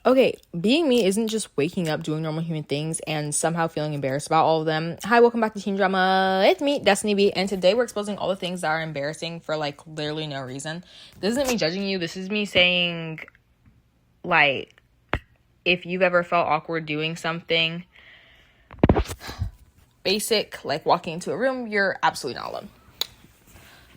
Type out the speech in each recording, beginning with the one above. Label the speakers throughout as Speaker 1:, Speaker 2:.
Speaker 1: Okay, being me isn't just waking up, doing normal human things, and somehow feeling embarrassed about all of them. Hi, welcome back to Teen Drama. It's me, Destiny B, and today we're exposing all the things that are embarrassing for, literally no reason. This isn't me judging you. This is me saying, if you've ever felt awkward doing something basic, like walking into a room, you're absolutely not alone.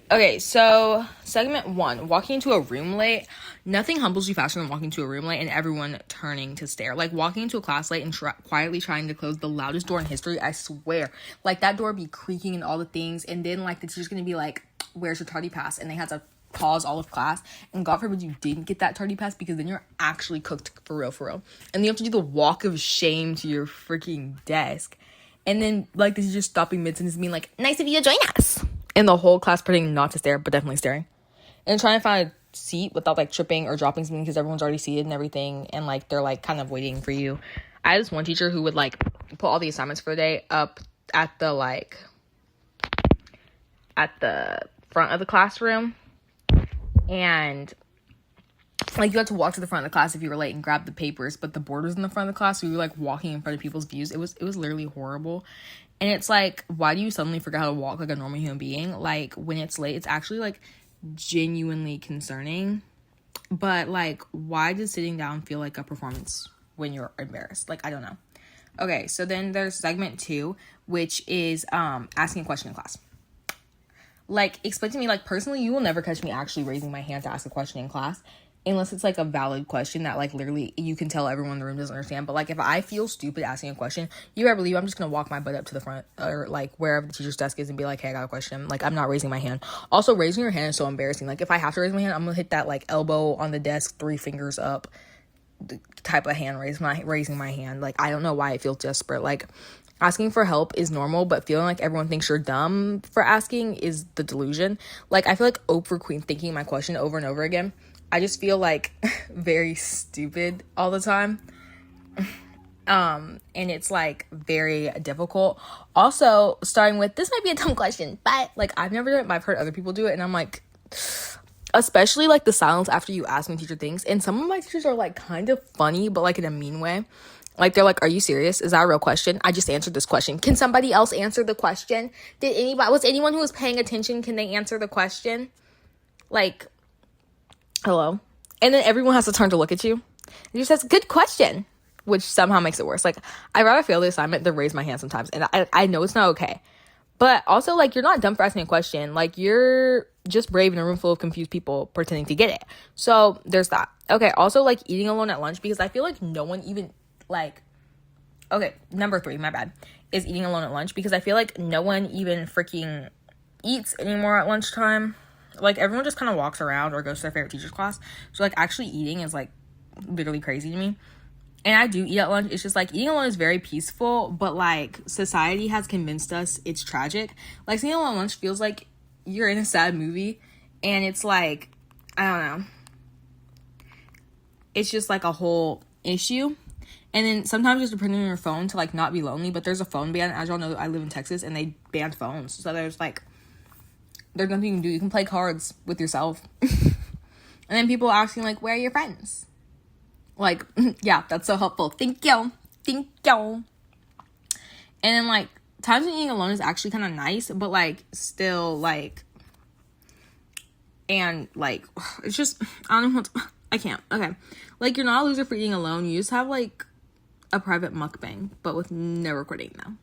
Speaker 1: Okay, so segment 1, walking into a room late. Nothing humbles you faster than walking into a room late and everyone turning to stare. Like walking into a class late and quietly trying to close the loudest door in history, I swear. Like that door be creaking and all the things, and then the teacher's gonna be like, where's your tardy pass? And they had to pause all of class, and God forbid you didn't get that tardy pass, because then you're actually cooked for real. And you have to do the walk of shame to your freaking desk. And then the teacher stopping mid-sentence being like, nice of you to join us. And the whole class pretending not to stare, but definitely staring. And trying to find a seat without tripping or dropping something because everyone's already seated and everything. And they're kind of waiting for you. I had this one teacher who would put all the assignments for the day up at the front of the classroom. And you had to walk to the front of the class if you were late and grab the papers, but the board was in the front of the class, so you were walking in front of people's views. It was literally horrible. And it's why do you suddenly forget how to walk like a normal human being? When it's late, it's actually genuinely concerning. But why does sitting down feel like a performance when you're embarrassed? I don't know. Okay, so then there's segment 2, which is asking a question in class. Explain to me, personally, you will never catch me actually raising my hand to ask a question in class. Unless it's a valid question that literally you can tell everyone in the room doesn't understand. But if I feel stupid asking a question, you better believe I'm just gonna walk my butt up to the front or wherever the teacher's desk is and be like, hey, I got a question. I'm not raising my hand. Also, raising your hand is so embarrassing. If I have to raise my hand, I'm gonna hit that elbow on the desk, 3 fingers up type of hand raise. I'm not raising my hand. I don't know why I feel desperate. Asking for help is normal, but feeling like everyone thinks you're dumb for asking is the delusion. I feel like Oprah Queen thinking my question over and over again. I just feel very stupid all the time. And it's very difficult. Also, starting with, this might be a dumb question, but I've never done it, but I've heard other people do it, and I'm especially the silence after you ask when teacher thinks. And some of my teachers are kind of funny, but in a mean way. They're are you serious? Is that a real question? I just answered this question. Can somebody else answer the question? Was anyone who was paying attention, can they answer the question? Hello? And then everyone has to turn to look at you. And you says, good question, which somehow makes it worse. I'd rather fail the assignment than raise my hand sometimes. And I know it's not okay. But also, you're not dumb for asking a question. You're just brave in a room full of confused people pretending to get it. So there's that. Okay, also, eating alone at lunch, because I feel no one even, okay, number 3, my bad, is eating alone at lunch, because I feel no one even freaking eats anymore at lunchtime. Everyone just kind of walks around or goes to their favorite teacher's class. So, actually eating is, literally crazy to me. And I do eat at lunch. It's just, eating alone is very peaceful. But, society has convinced us it's tragic. Eating alone at lunch feels like you're in a sad movie. And it's, I don't know. It's just, a whole issue. And then sometimes just depending on your phone to, not be lonely. But there's a phone ban. As y'all know, I live in Texas. And they banned phones. So, there's nothing you can do. You can play cards with yourself. And then people asking, where are your friends? Yeah, that's so helpful. Thank you. And then, times when eating alone is actually kind of nice. But, still, and, it's just, I don't know I can't. Okay. You're not a loser for eating alone. You just have, a private mukbang. But with no recording, though.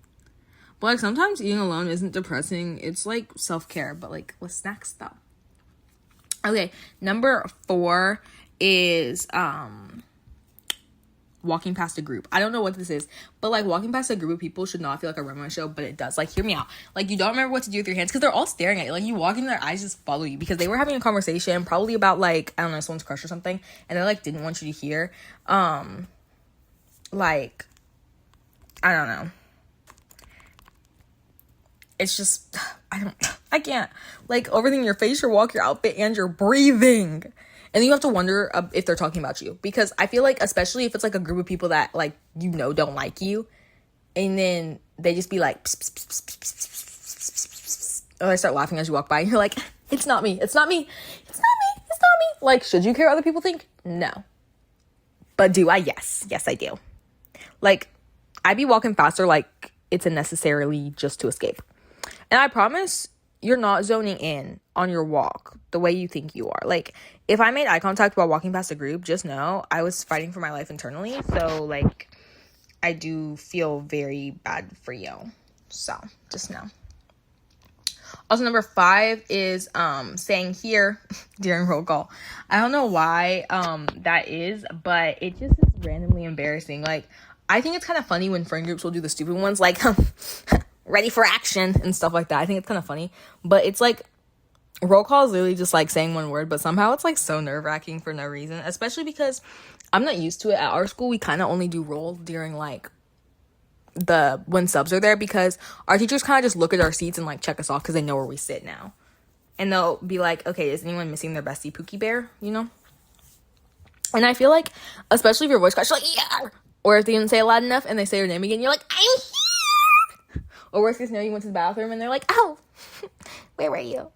Speaker 1: But, sometimes eating alone isn't depressing. It's, self-care. But, with snacks, though. Okay. Number 4 is, walking past a group. I don't know what this is. But, walking past a group of people should not feel like a runway show. But it does. Hear me out. You don't remember what to do with your hands. Because they're all staring at you. You walk in, their eyes just follow you. Because they were having a conversation. Probably about, I don't know, someone's crush or something. And they, didn't want you to hear. I don't know. It's just, I can't, overthink your face, your walk, your outfit, and your breathing. And then you have to wonder if they're talking about you. Because I feel especially if it's, a group of people that, don't like you. And then they just be pss, pss, pss, pss, pss, pss, pss, pss, or they start laughing as you walk by. And you're it's not me. It's not me. It's not me. It's not me. Should you care what other people think? No. But do I? Yes, I do. Like, I be walking faster like it's necessarily just to escape. And I promise you're not zoning in on your walk the way you think you are. Like, if I made eye contact while walking past a group, just know I was fighting for my life internally. So, like, I do feel very bad for you. So, just know. Also, number 5 is saying here during roll call. I don't know why that is, but it just is randomly embarrassing. Like, I think it's kind of funny when friend groups will do the stupid ones, like, ready for action and stuff like that. I think it's kind of funny. But it's like, roll call is literally just like saying one word, but somehow it's like so nerve-wracking for no reason. Especially because I'm not used to it. At our school, we kind of only do roll during like when subs are there, because our teachers kind of just look at our seats and like check us off because they know where we sit now. And they'll be like, okay, is anyone missing their bestie Pookie Bear, you know? And I feel like, especially if your voice cracks, you're like, yeah! Or if they didn't say it loud enough and they say your name again, you're like, I'm here! Or worst case scenario, you went to the bathroom and they're like, oh, where were you?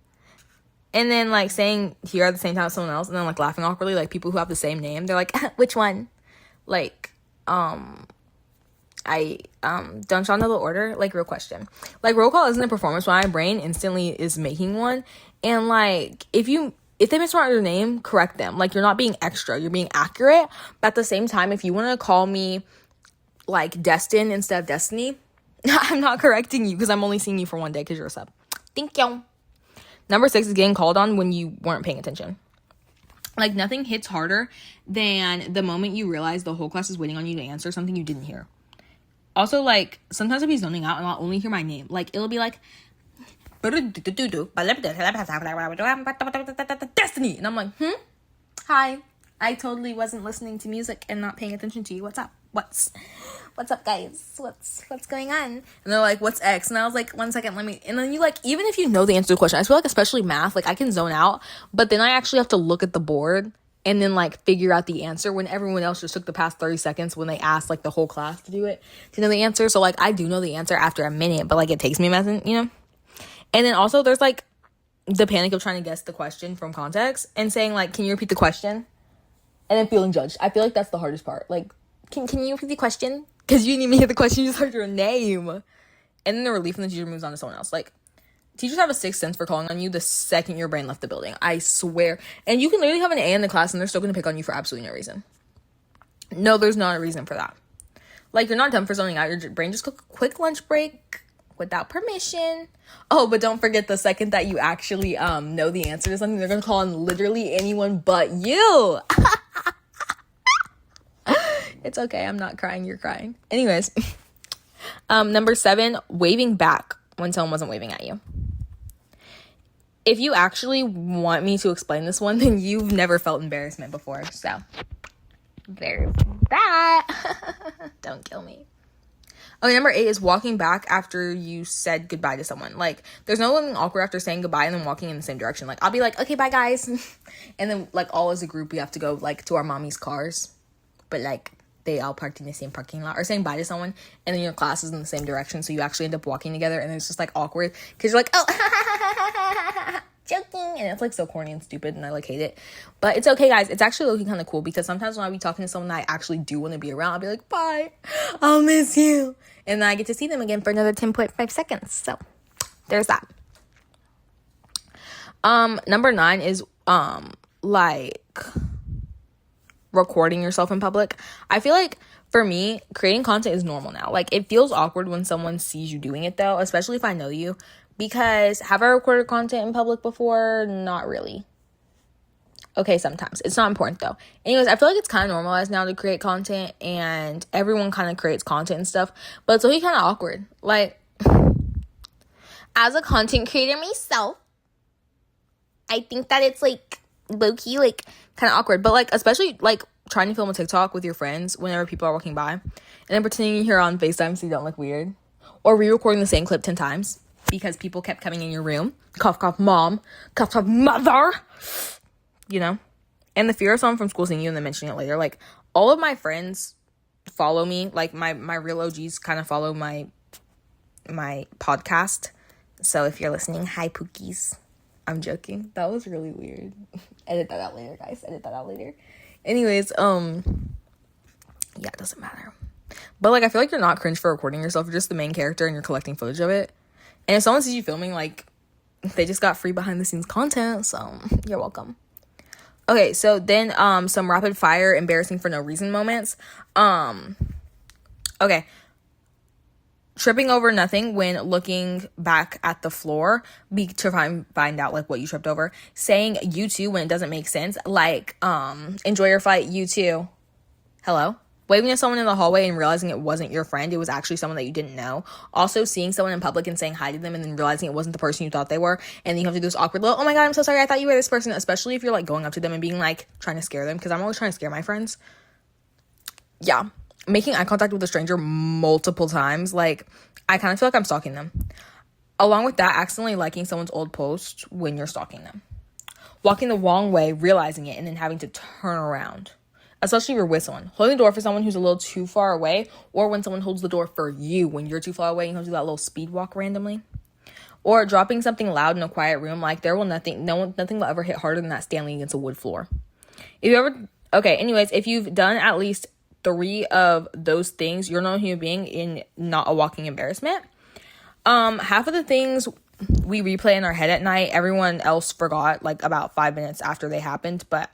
Speaker 1: And then like saying here at the same time as someone else and then like laughing awkwardly, like people who have the same name, they're like, which one? Like, don't y'all know the order? Like, real question. Like, roll call isn't a performance, but my brain instantly is making one. And like, if they mispronounce your name, correct them. Like, you're not being extra, you're being accurate. But at the same time, if you want to call me like Destin instead of Destiny, I'm not correcting you because I'm only seeing you for one day because you're a sub. Thank you. Number 6 is getting called on when you weren't paying attention. Like, nothing hits harder than the moment you realize the whole class is waiting on you to answer something you didn't hear. Also, like, sometimes I'll be zoning out and I'll only hear my name. Like, it'll be like, Destiny. And I'm like, hi. I totally wasn't listening to music and not paying attention to you. What's up? What's up, guys? What's going on? And they're like, what's X? And I was like, 1 second, let me. And then you like, even if you know the answer to the question, I feel like especially math, like I can zone out, but then I actually have to look at the board and then like figure out the answer when everyone else just took the past 30 seconds when they asked like the whole class to do it to know the answer. So like I do know the answer after a minute, but like it takes me a minute, you know? And then also there's like the panic of trying to guess the question from context and saying like, can you repeat the question? And then feeling judged. I feel like that's the hardest part. Like, can you repeat the question? Because you didn't even hear the question, you just heard your name. And then the relief when the teacher moves on to someone else. Like, teachers have a sixth sense for calling on you the second your brain left the building. I swear. And you can literally have an A in the class and they're still going to pick on you for absolutely no reason. No, there's not a reason for that. Like, you're not dumb for zoning out. Your brain just took a quick lunch break without permission. Oh, but don't forget the second that you actually know the answer to something, they're going to call on literally anyone but you. It's okay. I'm not crying. You're crying. Anyways. Number 7, waving back when someone wasn't waving at you. If you actually want me to explain this one, then you've never felt embarrassment before. So, there's that. Don't kill me. Okay, number 8 is walking back after you said goodbye to someone. Like, there's no one awkward after saying goodbye and then walking in the same direction. Like, I'll be like, okay, bye, guys. And then, like, all as a group, we have to go, like, to our mommy's cars. But, like, they all parked in the same parking lot. Or saying bye to someone, and then your class is in the same direction, so you actually end up walking together, and it's just, like, awkward. Because you're like, oh, joking. And it's, like, so corny and stupid, and I, like, hate it. But it's okay, guys. It's actually looking kind of cool, because sometimes when I be talking to someone that I actually do want to be around, I'll be like, bye. I'll miss you. And then I get to see them again for another 10.5 seconds. So, there's that. Number 9 is, like, recording yourself in public. I feel like, for me, creating content is normal now. Like, it feels awkward when someone sees you doing it, though, especially if I know you. Because, have I recorded content in public before? Not really. Okay, sometimes. It's not important, though. Anyways, I feel like it's kind of normalized now to create content, and everyone kind of creates content and stuff, but it's really kind of awkward. Like, as a content creator myself, I think that it's, like, low-key, like, kind of awkward, but, like, especially, like, trying to film a TikTok with your friends whenever people are walking by, and then pretending you're on FaceTime so you don't look weird, or re-recording the same clip 10 times, because people kept coming in your room. Cough, cough, mom. Cough, cough, mother. You know? And the fear of someone from school seeing you and then mentioning it later. Like, all of my friends follow me. Like, my real OGs kind of follow my podcast. So, if you're listening, hi, Pookies. I'm joking. That was really weird. Edit that out later, guys. Edit that out later. Anyways, Yeah, it doesn't matter. But, like, I feel like you're not cringe for recording yourself. You're just the main character and you're collecting footage of it. And if someone sees you filming, like, they just got free behind the scenes content, so you're welcome. Okay, so then some rapid fire embarrassing for no reason moments. Okay. Tripping over nothing when looking back at the floor to find out like what you tripped over. Saying you too when it doesn't make sense. Like, enjoy your flight, you too. Hello? Waving at someone in the hallway and realizing it wasn't your friend. It was actually someone that you didn't know. Also seeing someone in public and saying hi to them and then realizing it wasn't the person you thought they were. And then you have to do this awkward little, oh my God, I'm so sorry, I thought you were this person. Especially if you're like going up to them and being like trying to scare them. Because I'm always trying to scare my friends. Yeah. Making eye contact with a stranger multiple times, like, I kind of feel like I'm stalking them. Along with that, accidentally liking someone's old post when you're stalking them. Walking the wrong way, realizing it, and then having to turn around. Especially if you're with someone. Holding the door for someone who's a little too far away, or when someone holds the door for you when you're too far away and you do that little speed walk randomly. Or dropping something loud in a quiet room, like nothing will ever hit harder than that standing against a wood floor. If you've done at least 3 of those things, you're not a human being and not a walking embarrassment. Half of the things we replay in our head at night, everyone else forgot like about 5 minutes after they happened, but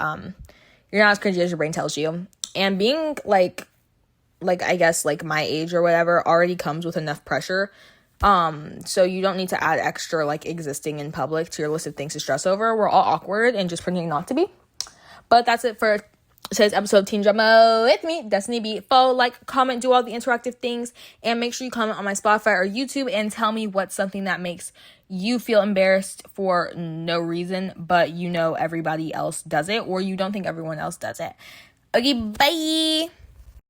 Speaker 1: you're not as cringy as your brain tells you. And being like I guess like my age or whatever already comes with enough pressure, so you don't need to add extra like existing in public to your list of things to stress over. We're all awkward and just pretending not to be. But that's it for today's episode of Teen Drama with me, Destiny B. Follow, like, comment, do all the interactive things, and make sure you comment on my Spotify or YouTube and tell me what's something that makes you feel embarrassed for no reason, but you know everybody else does it, or you don't think everyone else does it. Okay, bye!